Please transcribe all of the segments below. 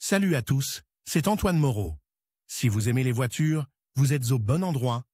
Salut à tous, c'est Antoine Moreau. Si vous aimez les voitures, vous êtes au bon endroit.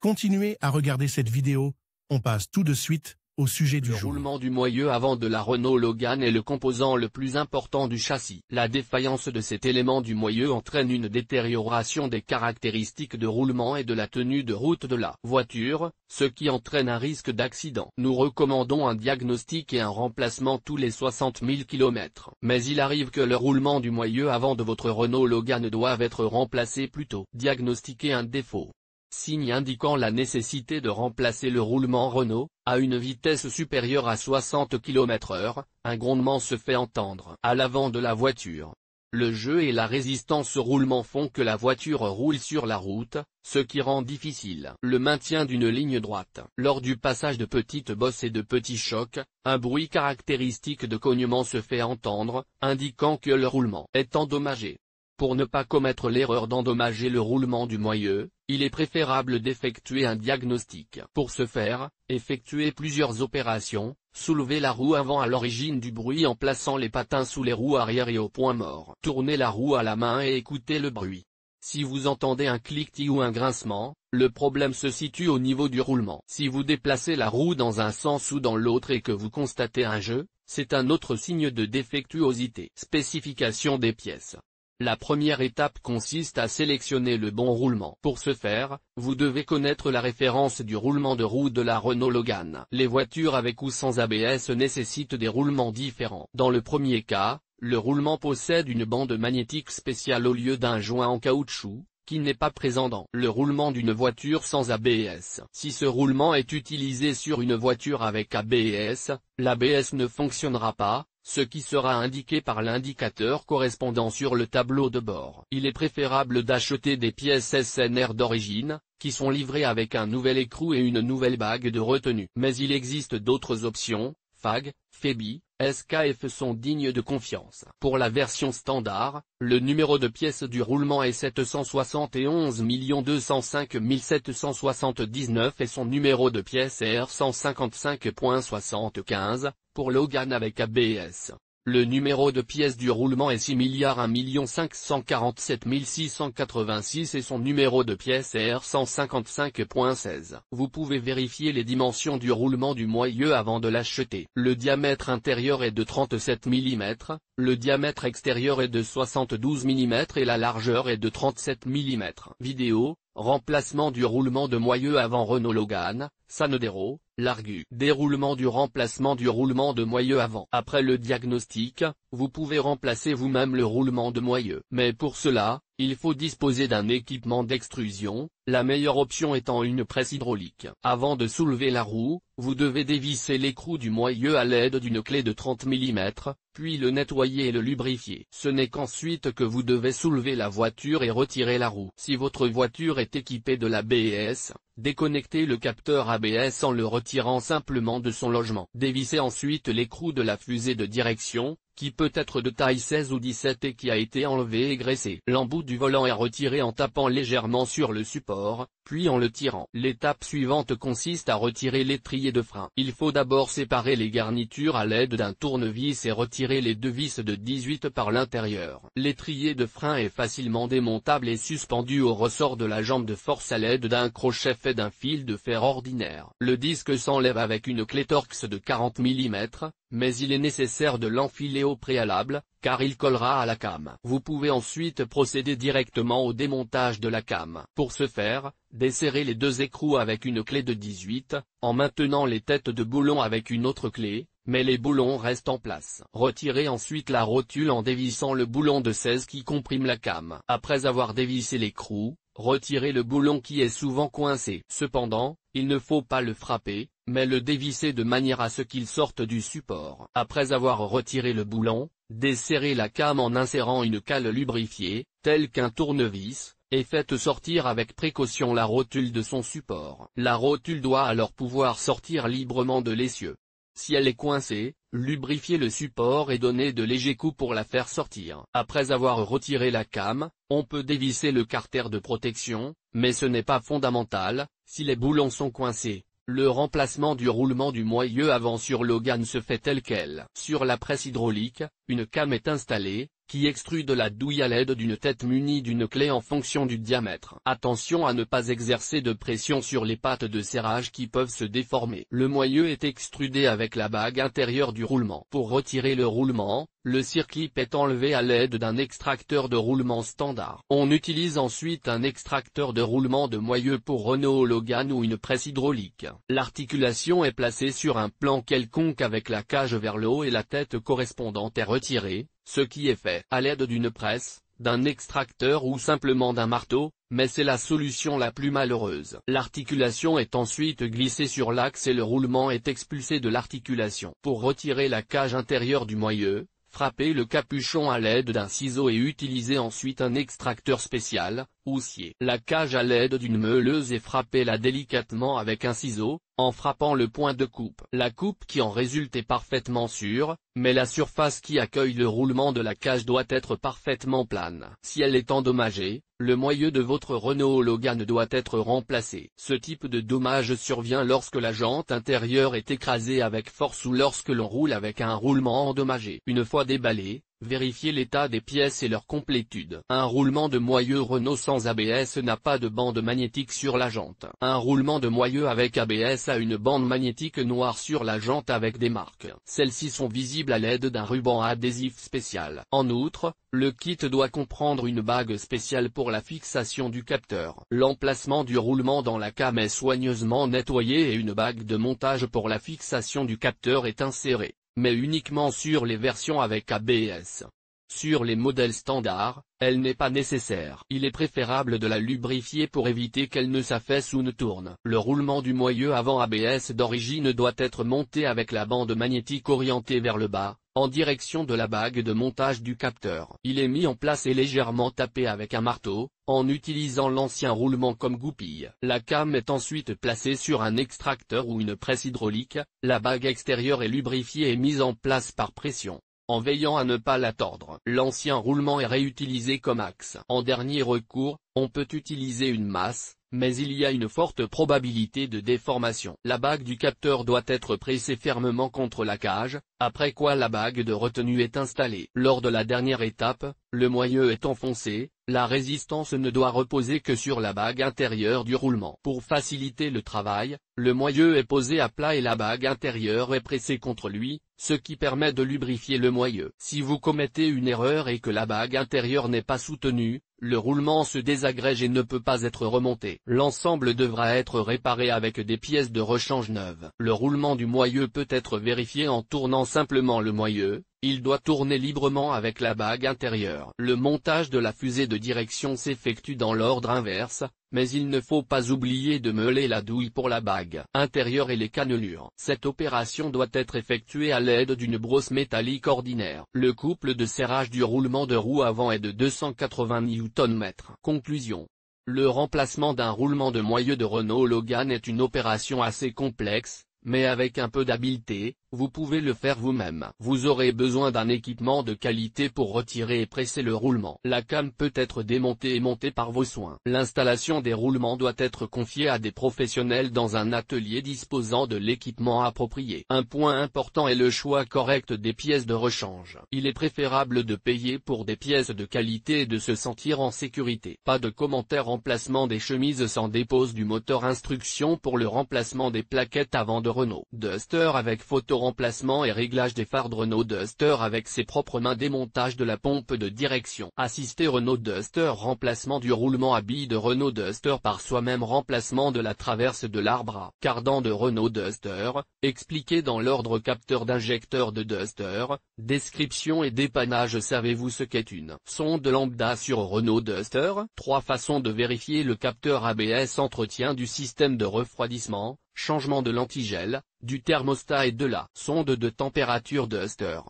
Continuez à regarder cette vidéo, on passe tout de suite au sujet du jour. Le roulement du moyeu avant de la Renault Logan est le composant le plus important du châssis. La défaillance de cet élément du moyeu entraîne une détérioration des caractéristiques de roulement et de la tenue de route de la voiture, ce qui entraîne un risque d'accident. Nous recommandons un diagnostic et un remplacement tous les 60 000 km. Mais il arrive que le roulement du moyeu avant de votre Renault Logan doive être remplacé plus tôt. Diagnostiquer un défaut. Signe indiquant la nécessité de remplacer le roulement Renault, à une vitesse supérieure à 60 km/h, un grondement se fait entendre à l'avant de la voiture. Le jeu et la résistance au roulement font que la voiture roule sur la route, ce qui rend difficile le maintien d'une ligne droite. Lors du passage de petites bosses et de petits chocs, un bruit caractéristique de cognement se fait entendre, indiquant que le roulement est endommagé. Pour ne pas commettre l'erreur d'endommager le roulement du moyeu, il est préférable d'effectuer un diagnostic. Pour ce faire, effectuez plusieurs opérations, soulevez la roue avant à l'origine du bruit en plaçant les patins sous les roues arrière et au point mort. Tournez la roue à la main et écoutez le bruit. Si vous entendez un cliquetis ou un grincement, le problème se situe au niveau du roulement. Si vous déplacez la roue dans un sens ou dans l'autre et que vous constatez un jeu, c'est un autre signe de défectuosité. Spécification des pièces. La première étape consiste à sélectionner le bon roulement. Pour ce faire, vous devez connaître la référence du roulement de roue de la Renault Logan. Les voitures avec ou sans ABS nécessitent des roulements différents. Dans le premier cas, le roulement possède une bande magnétique spéciale au lieu d'un joint en caoutchouc, qui n'est pas présent dans le roulement d'une voiture sans ABS. Si ce roulement est utilisé sur une voiture avec ABS, l'ABS ne fonctionnera pas, ce qui sera indiqué par l'indicateur correspondant sur le tableau de bord. Il est préférable d'acheter des pièces SNR d'origine, qui sont livrées avec un nouvel écrou et une nouvelle bague de retenue. Mais il existe d'autres options, FAG, Febi, SKF sont dignes de confiance. Pour la version standard, le numéro de pièce du roulement est 771 205 779 et son numéro de pièce est R155.75, pour Logan avec ABS. Le numéro de pièce du roulement est 6 1 547 686 et son numéro de pièce est R155.16. Vous pouvez vérifier les dimensions du roulement du moyeu avant de l'acheter. Le diamètre intérieur est de 37 mm, le diamètre extérieur est de 72 mm et la largeur est de 37 mm. Vidéo, remplacement du roulement de moyeu avant Renault Logan, Sanodero, Largu. Déroulement du remplacement du roulement de moyeu avant. Après le diagnostic, vous pouvez remplacer vous-même le roulement de moyeu. Mais pour cela, il faut disposer d'un équipement d'extrusion, la meilleure option étant une presse hydraulique. Avant de soulever la roue, vous devez dévisser l'écrou du moyeu à l'aide d'une clé de 30 mm, puis le nettoyer et le lubrifier. Ce n'est qu'ensuite que vous devez soulever la voiture et retirer la roue. Si votre voiture est équipée de l'ABS, déconnectez le capteur ABS en le retirant simplement de son logement. Dévissez ensuite l'écrou de la fusée de direction, qui peut être de taille 16 ou 17 et qui a été enlevé et graissé. L'embout du volant est retiré en tapant légèrement sur le support, puis en le tirant. L'étape suivante consiste à retirer l'étrier de frein. Il faut d'abord séparer les garnitures à l'aide d'un tournevis et retirer les deux vis de 18 par l'intérieur. L'étrier de frein est facilement démontable et suspendu au ressort de la jambe de force à l'aide d'un crochet fait d'un fil de fer ordinaire. Le disque s'enlève avec une clé Torx de 40 mm, mais il est nécessaire de l'enfiler au préalable, car il collera à la came. Vous pouvez ensuite procéder directement au démontage de la came. Pour ce faire, desserrez les deux écrous avec une clé de 18, en maintenant les têtes de boulon avec une autre clé, mais les boulons restent en place. Retirez ensuite la rotule en dévissant le boulon de 16 qui comprime la came. Après avoir dévissé l'écrou, retirez le boulon qui est souvent coincé. Cependant, il ne faut pas le frapper, mais le dévisser de manière à ce qu'il sorte du support. Après avoir retiré le boulon, desserrez la came en insérant une cale lubrifiée, telle qu'un tournevis, et faites sortir avec précaution la rotule de son support. La rotule doit alors pouvoir sortir librement de l'essieu. Si elle est coincée, lubrifiez le support et donnez de légers coups pour la faire sortir. Après avoir retiré la came, on peut dévisser le carter de protection, mais ce n'est pas fondamental, si les boulons sont coincés. Le remplacement du roulement du moyeu avant sur Logan se fait tel quel. Sur la presse hydraulique, une came est installée, qui extrue de la douille à l'aide d'une tête munie d'une clé en fonction du diamètre. Attention à ne pas exercer de pression sur les pattes de serrage qui peuvent se déformer. Le moyeu est extrudé avec la bague intérieure du roulement. Pour retirer le roulement, le circlip est enlevé à l'aide d'un extracteur de roulement standard. On utilise ensuite un extracteur de roulement de moyeu pour Renault Logan ou une presse hydraulique. L'articulation est placée sur un plan quelconque avec la cage vers le haut et la tête correspondante est retirée, ce qui est fait à l'aide d'une presse, d'un extracteur ou simplement d'un marteau, mais c'est la solution la plus malheureuse. L'articulation est ensuite glissée sur l'axe et le roulement est expulsé de l'articulation. Pour retirer la cage intérieure du moyeu, frappez le capuchon à l'aide d'un ciseau et utilisez ensuite un extracteur spécial, ou sciez la cage à l'aide d'une meuleuse et frappez-la délicatement avec un ciseau, en frappant le point de coupe. La coupe qui en résulte est parfaitement sûre, mais la surface qui accueille le roulement de la cage doit être parfaitement plane. Si elle est endommagée, le moyeu de votre Renault Logan doit être remplacé. Ce type de dommage survient lorsque la jante intérieure est écrasée avec force ou lorsque l'on roule avec un roulement endommagé. Une fois déballé, vérifiez l'état des pièces et leur complétude. Un roulement de moyeu Renault sans ABS n'a pas de bande magnétique sur la jante. Un roulement de moyeu avec ABS a une bande magnétique noire sur la jante avec des marques. Celles-ci sont visibles à l'aide d'un ruban adhésif spécial. En outre, le kit doit comprendre une bague spéciale pour la fixation du capteur. L'emplacement du roulement dans la cam est soigneusement nettoyé et une bague de montage pour la fixation du capteur est insérée, mais uniquement sur les versions avec ABS. Sur les modèles standards, elle n'est pas nécessaire. Il est préférable de la lubrifier pour éviter qu'elle ne s'affaisse ou ne tourne. Le roulement du moyeu avant ABS d'origine doit être monté avec la bande magnétique orientée vers le bas, en direction de la bague de montage du capteur. Il est mis en place et légèrement tapé avec un marteau, en utilisant l'ancien roulement comme goupille. La cam est ensuite placée sur un extracteur ou une presse hydraulique, la bague extérieure est lubrifiée et mise en place par pression, en veillant à ne pas la tordre. L'ancien roulement est réutilisé comme axe. En dernier recours, on peut utiliser une masse, mais il y a une forte probabilité de déformation. La bague du capteur doit être pressée fermement contre la cage, après quoi la bague de retenue est installée. Lors de la dernière étape, le moyeu est enfoncé, la résistance ne doit reposer que sur la bague intérieure du roulement. Pour faciliter le travail, le moyeu est posé à plat et la bague intérieure est pressée contre lui, ce qui permet de lubrifier le moyeu. Si vous commettez une erreur et que la bague intérieure n'est pas soutenue, le roulement se désagrège et ne peut pas être remonté. L'ensemble devra être réparé avec des pièces de rechange neuves. Le roulement du moyeu peut être vérifié en tournant simplement le moyeu. Il doit tourner librement avec la bague intérieure. Le montage de la fusée de direction s'effectue dans l'ordre inverse, mais il ne faut pas oublier de meuler la douille pour la bague intérieure et les cannelures. Cette opération doit être effectuée à l'aide d'une brosse métallique ordinaire. Le couple de serrage du roulement de roue avant est de 280 Nm. Conclusion. Le remplacement d'un roulement de moyeu de Renault Logan est une opération assez complexe, mais avec un peu d'habileté, vous pouvez le faire vous-même. Vous aurez besoin d'un équipement de qualité pour retirer et presser le roulement. La cam peut être démontée et montée par vos soins. L'installation des roulements doit être confiée à des professionnels dans un atelier disposant de l'équipement approprié. Un point important est le choix correct des pièces de rechange. Il est préférable de payer pour des pièces de qualité et de se sentir en sécurité. Pas de commentaire. Remplacement des chemises sans dépose du moteur. Instruction pour le remplacement des plaquettes avant de Renault Duster avec photo. Remplacement et réglage des phares de Renault Duster avec ses propres mains. Démontage de la pompe de direction. Assister Renault Duster. Remplacement du roulement à billes de Renault Duster par soi-même. Remplacement de la traverse de l'arbre à cardan de Renault Duster, expliqué dans l'ordre. Capteur d'injecteur de Duster, description et dépannage. Savez-vous ce qu'est une sonde lambda sur Renault Duster? 3 façons de vérifier le capteur ABS. Entretien du système de refroidissement, changement de l'antigel, du thermostat et de la sonde de température Duster.